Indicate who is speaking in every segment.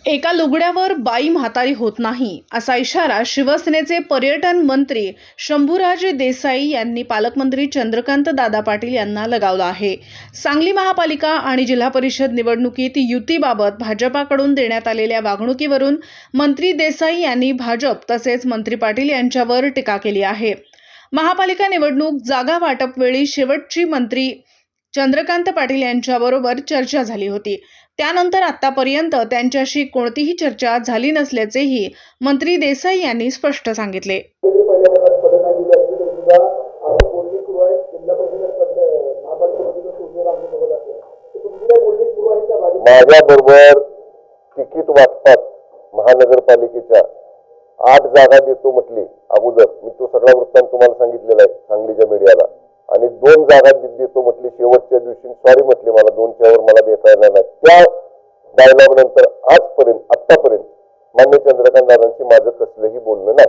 Speaker 1: एका लुगड्यावर बाई म्हातारी होत नाही असा इशारा शिवसेनेचे पर्यटन मंत्री शंभूराज देसाई यांनी पालकमंत्री चंद्रकांत दादा पाटील यांना लगावला आहे। सांगली महापालिका आणि जिल्हा परिषद निवडणुकीत युतीबाबत भाजपाकडून देण्यात आलेल्या वागणुकीवरून मंत्री देसाई यांनी भाजप तसेच मंत्री पाटील यांच्यावर टीका केली आहे। महापालिका निवडणूक जागा वाटप वेळी शेवटची मंत्री चंद्रकांत पाटील यांच्याबरोबर चर्चा झाली होती। त्यानंतर आतापर्यंत त्यांच्याशी कोणतीही चर्चा झाली नसल्याचेही मंत्री देसाई यांनी स्पष्ट सांगितले।
Speaker 2: माझ्याबरोबर तिकीट वाटपात महानगरपालिकेच्या 8 जागा देतो म्हटली अगोदर, मी तो सगळा वृत्तांत तुम्हाला सांगितलेला आहे सांगलीच्या मीडियाला, आणि 2 जागा देतो म्हटली शेवटच्या दिवशी, सॉरी म्हटले मला 2च्या वर मला देता येणार नाही। त्या डायलॉग नंतर आतापर्यंत मान्य चंद्रकांत दादांशी माझं कसलंही बोलणं नाही।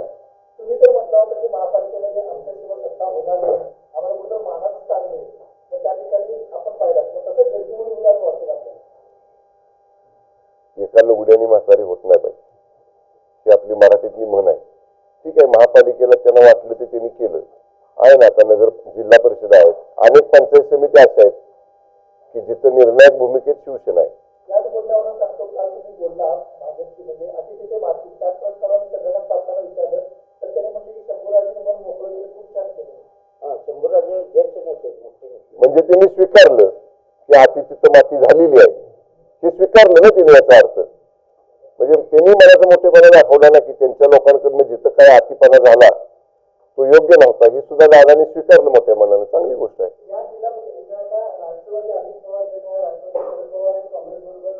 Speaker 3: तुम्ही तर म्हटलं होतं की महापालिकेमध्ये आमच्याशिवाय सत्ता होणार नाही, आम्हाला कुठं मानाचं स्थान मिळेल, पण त्या ठिकाणी आपण पाहिलं तसं झेडपीमध्ये होईल असं वाटतं आपल्याला।
Speaker 2: एका लुगड्याने म्हातारी होत नाही बाई, ही आपली मराठीतली म्हण आहे। ठीक आहे, महापालिकेला त्यांना वाटलं ते त्यांनी केलं आहे ना। आता नगर जिल्हा परिषद आहेत, अनेक पंचायत समिती अशा आहेत की जिथं निर्णायक भूमिकेत शिवसेना आहे।
Speaker 3: याच बोलण्यावरून सांगतो, काल तुम्ही बोलला भाजपची म्हणजे अति तिथे माती, त्याच प्रश्नावर चंद्रकांत पाटलांना विचारलं तर त्याने म्हटले की शंभूराजे मन मोकळं गेलं, खूप छान केलं। शंभूराजे ज्येष्ठ नेते
Speaker 2: म्हणजे त्यांनी स्वीकारलं की अति तिथं माती झालेली आहे, हे स्वीकारलं ना त्यांनी। याचा अर्थ म्हणजे त्यांनी मनाचा मोठेपणा दाखवला ना की त्यांच्या लोकांकडनं जिथं काय अतिपणा झाला तो योग्य नव्हता, हे सुद्धा दादांनी स्वीकारलं मोठ्या मनानं, चांगली गोष्ट आहे।
Speaker 3: या जिल्हा परिषदेला राष्ट्रवादी अजित पवार राष्ट्रवादी शरद पवार आणि काँग्रेस बरोबर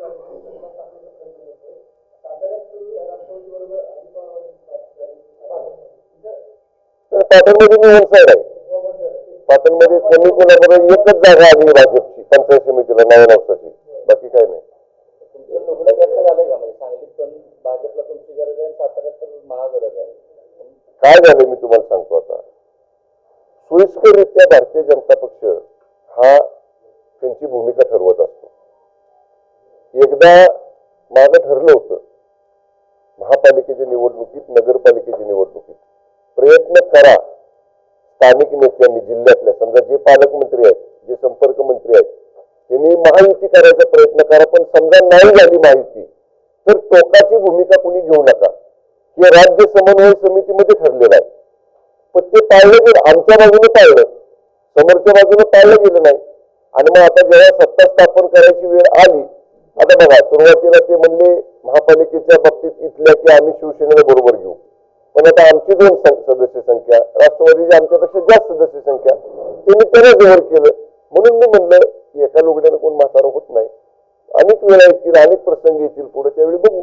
Speaker 3: राष्ट्रवादी बरोबर अजित पवार
Speaker 2: पाटणमध्ये मी वन साईड आहे। पाटणमध्ये कोणी कोणाबरोबर एकच जागा आली भाजपची पंचायत समितीला 9 नवसाची, बाकी काय नाही।
Speaker 3: तुमचं लुगडं घट्ट झालंय का? म्हणजे सांगलीत पण भाजपला तुमची गरज आहे, साताऱ्यात तर महागरज आहे।
Speaker 2: काय झालं मी तुम्हाला सांगतो आता। सोयीस्कररित्या भारतीय जनता पक्ष हा त्यांची भूमिका ठरवत असतो। एकदा माझं ठरलं होतं महापालिकेच्या निवडणुकीत, नगरपालिकेच्या निवडणुकीत प्रयत्न करा स्थानिक नेत्यांनी, जिल्ह्यातल्या समजा जे पालकमंत्री आहेत, जे संपर्क मंत्री आहेत, त्यांनी महायुती करायचा प्रयत्न करा, पण समजा नाही झाली महायुती तर टोकाची भूमिका कोणी घेऊ नका, हे राज्य समन्वय समितीमध्ये ठरलेलं आहे। पण ते पाळलं गेलं, आमच्या बाजूने पाळलं, समोरच्या बाजूने पाळलं गेलं नाही। आणि मग आता जेव्हा सत्ता स्थापन करायची वेळ आली, आता बघा सुरुवातीला ते म्हणले महापालिकेच्या बाबतीत इथल्या की आम्ही शिवसेनेला बरोबर घेऊ, पण आता आमची 2 सदस्य संख्या, राष्ट्रवादीची आमच्यापेक्षा जास्त सदस्य संख्या, त्यांनी त्याला जवळ केलं। म्हणून मी म्हणलं की एका लुगड्यानं कोण म्हातारं होत नाही, अनेक वेळा येतील, अनेक प्रसंग येतील पुढे, त्यावेळी बघू।